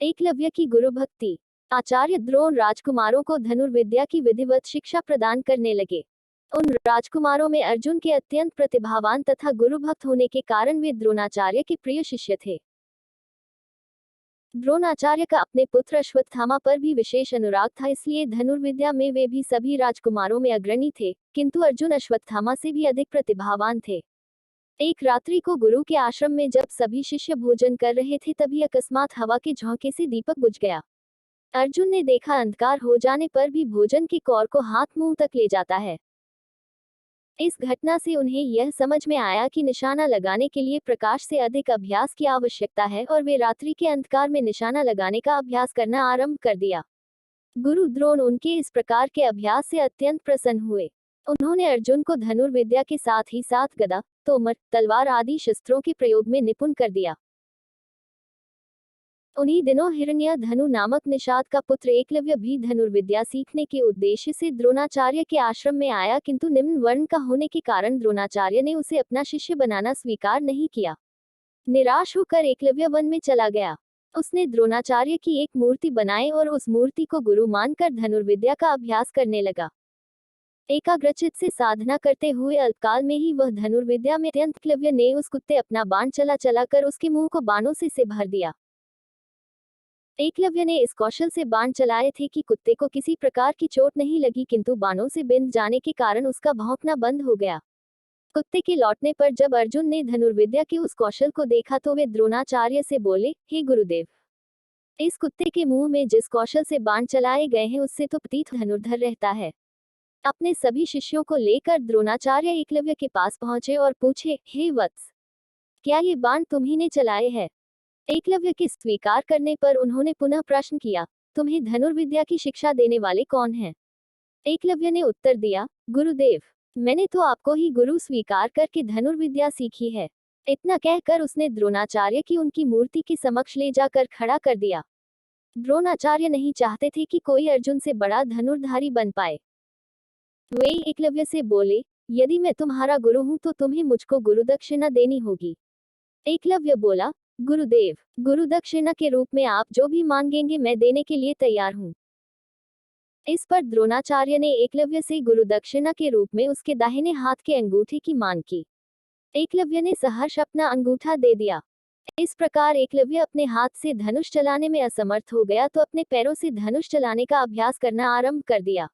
एकलव्य की गुरु भक्ति। आचार्य द्रोण राजकुमारों को धनुर्विद्या की विधिवत शिक्षा प्रदान करने लगे। उन राजकुमारों में अर्जुन के अत्यंत प्रतिभावान तथा गुरुभक्त होने के कारण वे द्रोणाचार्य के प्रिय शिष्य थे। द्रोणाचार्य का अपने पुत्र अश्वत्थामा पर भी विशेष अनुराग था, इसलिए धनुर्विद्या में वे भी सभी राजकुमारों में अग्रणी थे, किंतु अर्जुन अश्वत्थामा से भी अधिक प्रतिभावान थे। एक रात्रि को गुरु के आश्रम में जब सभी शिष्य भोजन कर रहे थे, तभी अकस्मात हवा के झोंके से दीपक बुझ गया। अर्जुन ने देखा अंधकार हो जाने पर भी भोजन की कौर को हाथ मुंह तक ले जाता है। इस घटना से उन्हें यह समझ में आया कि निशाना लगाने के लिए प्रकाश से अधिक अभ्यास की आवश्यकता है, और वे रात्रि के अंधकार में निशाना लगाने का अभ्यास करना आरंभ कर दिया। गुरु द्रोण उनके इस प्रकार के अभ्यास से अत्यंत प्रसन्न हुए। उन्होंने अर्जुन को धनुर्विद्या के साथ ही साथ गदा, तोमर, तलवार आदि शस्त्रों के प्रयोग में निपुण कर दिया। उन्हीं दिनों हिरण्य धनु नामक निषाद का पुत्र एकलव्य भी धनुर्विद्या सीखने के उद्देश्य से द्रोणाचार्य के आश्रम में आया, किंतु निम्न वर्ण का होने के कारण द्रोणाचार्य ने उसे अपना शिष्य बनाना स्वीकार नहीं किया। निराश होकर एकलव्य वन में चला गया। उसने द्रोणाचार्य की एक मूर्ति बनाई और उस मूर्ति को गुरु मानकर धनुर्विद्या का अभ्यास करने लगा। एकाग्रचित से साधना करते हुए अल्पकाल में ही वह धनुर्विद्या में अत्यंत एकलव्य ने उस कुत्ते अपना बाण चला कर उसके मुंह को बाणों से भर दिया। एकलव्य ने इस कौशल से बाण चलाए थे कि कुत्ते को किसी प्रकार की चोट नहीं लगी, किंतु बाणों से बिंध जाने के कारण उसका भौंकना बंद हो गया। कुत्ते के लौटने पर जब अर्जुन ने धनुर्विद्या के उस कौशल को देखा तो वे द्रोणाचार्य से बोले, हे गुरुदेव, इस कुत्ते के मुंह में जिस कौशल से बाण चलाए गए हैं उससे तो प्रतीत धनुर्धर रहता है। अपने सभी शिष्यों को लेकर द्रोणाचार्य एकलव्य के पास पहुंचे और पूछे, हे वत्स, क्या ये बाण तुम्ही ने चलाए हैं? एकलव्य के स्वीकार करने पर उन्होंने पुनः प्रश्न किया, तुम्हें धनुर्विद्या की शिक्षा देने वाले कौन हैं? एकलव्य ने उत्तर दिया, गुरुदेव, मैंने तो आपको ही गुरु स्वीकार करके धनुर्विद्या सीखी है। इतना कहकर उसने द्रोणाचार्य की उनकी मूर्ति के समक्ष ले जाकर खड़ा कर दिया। द्रोणाचार्य नहीं चाहते थे कि कोई अर्जुन से बड़ा धनुर्धारी बन पाए। वे एकलव्य से बोले, यदि मैं तुम्हारा गुरु हूं तो तुम्हें मुझको गुरुदक्षिणा देनी होगी। एकलव्य बोला, गुरुदेव, गुरुदक्षिणा के रूप में आप जो भी मांगेंगे मैं देने के लिए तैयार हूं। इस पर द्रोणाचार्य ने एकलव्य से गुरुदक्षिणा के रूप में उसके दाहिने हाथ के अंगूठे की मांग की। एकलव्य ने सहर्ष अपना अंगूठा दे दिया। इस प्रकार एकलव्य अपने हाथ से धनुष चलाने में असमर्थ हो गया तो अपने पैरों से धनुष चलाने का अभ्यास करना आरंभ कर दिया।